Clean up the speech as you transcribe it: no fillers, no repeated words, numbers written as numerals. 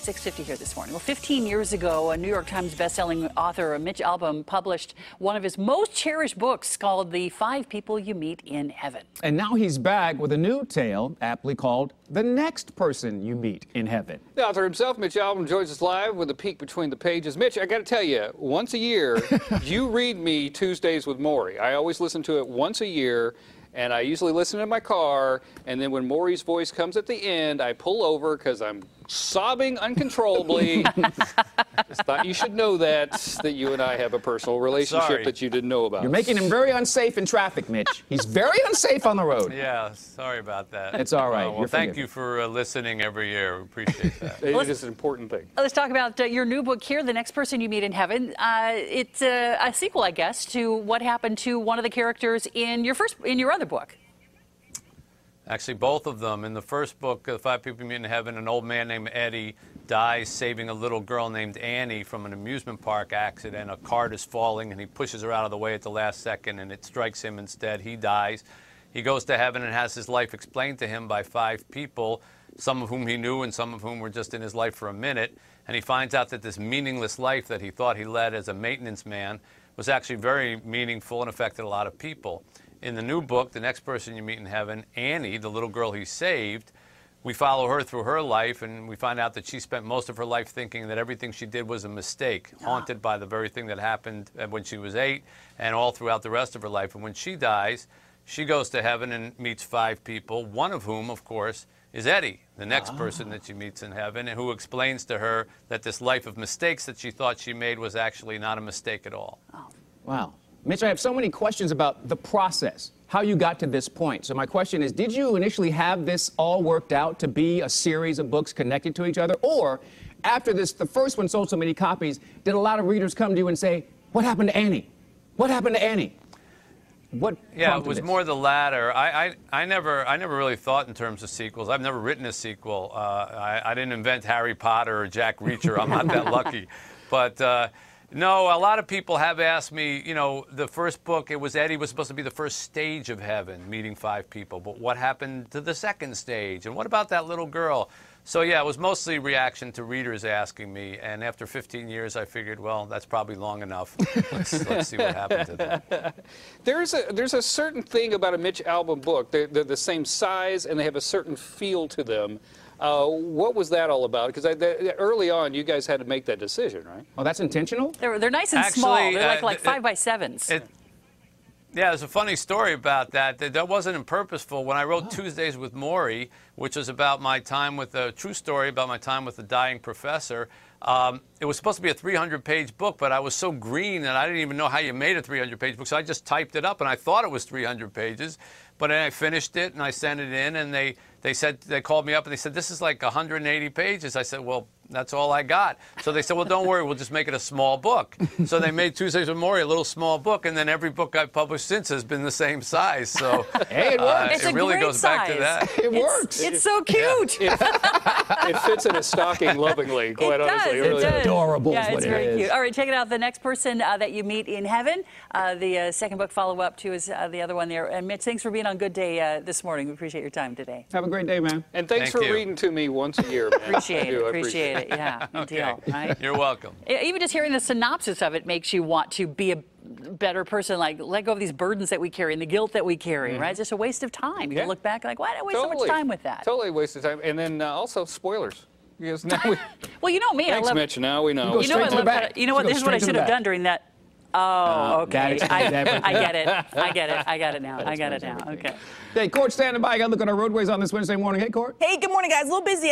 6:50 here this morning. Well, 15 years ago, a New York Times bestselling author, Mitch Albom, published one of his most cherished books called The 5 People You Meet in Heaven. And now he's back with a new tale, aptly called The Next Person You Meet in Heaven. The author himself, Mitch Albom, joins us live with a peek between the pages. Mitch, I got to tell you, once a year, you read me Tuesdays with Maury. I always listen to it once a year. And I usually listen in my car, and then when Maury's voice comes at the end, I pull over because I'm sobbing uncontrollably. Just thought you should know that you and I have a personal relationship that you didn't know about. You're making him very unsafe in traffic, Mitch. He's very unsafe on the road. Yeah, sorry about that. It's all right. Well, thank you for listening every year. We appreciate that. It is an important thing. Let's talk about your new book here, The Next Person You Meet in Heaven. It's a sequel, I guess, to what happened to one of the characters in your other book. Actually, both of them. In the first book, The 5 People You Meet in Heaven, an old man named Eddie dies saving a little girl named Annie from an amusement park accident. A cart is falling, and he pushes her out of the way at the last second, and it strikes him instead. He dies. He goes to heaven and has his life explained to him by 5 people, some of whom he knew and some of whom were just in his life for a minute. And he finds out that this meaningless life that he thought he led as a maintenance man was actually very meaningful and affected a lot of people. In the new book, The Next Person You Meet in Heaven, Annie, the little girl he saved, we follow her through her life, and we find out that she spent most of her life thinking that everything she did was a mistake, haunted by the very thing that happened when she was 8 and all throughout the rest of her life. And when she dies, she goes to heaven and meets 5 people, one of whom, of course, is Eddie, the next person that she meets in heaven, and who explains to her that this life of mistakes that she thought she made was actually not a mistake at all. Oh. Wow. Mitch, I have so many questions about the process, how you got to this point. So my question is, did you initially have this all worked out to be a series of books connected to each other? Or after the first one sold so many copies, did a lot of readers come to you and say, what happened to Annie? What happened to Annie? Yeah, it was more the latter. I never really thought in terms of sequels. I've never written a sequel. I didn't invent Harry Potter or Jack Reacher. I'm not that lucky. But no, a lot of people have asked me, you know, the first book, Eddie was supposed to be the first stage of heaven, meeting 5 people. But what happened to the second stage? And what about that little girl? So, yeah, it was mostly reaction to readers asking me. And after 15 years, I figured, well, that's probably long enough. Let's see what happened to them. There's a certain thing about a Mitch Albom book. They're the same size, and they have a certain feel to them. What was that all about? Because early on, you guys had to make that decision, right? Oh, that's intentional? They're nice and small. They're like 5 by 7s. Yeah, there's a funny story about that. That wasn't purposeful. When I wrote Tuesdays with Maury, which was about my time with a true story about my time with a dying professor, it was supposed to be a 300-page book, but I was so green that I didn't even know how you made a 300-page book, so I just typed it up, and I thought it was 300 pages. But then I finished it, and I sent it in, and they called me up, and they said, this is like 180 pages. I said, well, that's all I got. So they said, well, don't worry, we'll just make it a small book. So they made Tuesdays with Maury a little small book, and then every book I've published since has been the same size. So hey, it works. It really goes back to that. It works. It's so cute. Yeah. It fits in a stocking lovingly, quite honestly. It does. It's adorable. Yeah, is what it's it very is. cute. All right, check it out. The Next Person That You Meet in Heaven. The second book follow-up to is the other one there. And Mitch, thanks for being on Good Day this morning. We appreciate your time today. Have a great day, man. And thanks for reading to me once a year, man. Appreciate it. Yeah, good deal. Right? You're welcome. Even just hearing the synopsis of it makes you want to be a better person, like let go of these burdens that we carry and the guilt that we carry, right? It's just a waste of time. You can look back like, why did I waste so much time with that? Totally a waste of time. And then also spoilers. Because now well, you know me. Thanks, Mitch. Now we know. You know what? This is what I should have done during that. Oh, okay. I get it. I got it now. I got it now. Okay. Hey, Court, standing by. I got to look at our roadways on this Wednesday morning. Hey, Court. Hey, good morning, guys. A little busy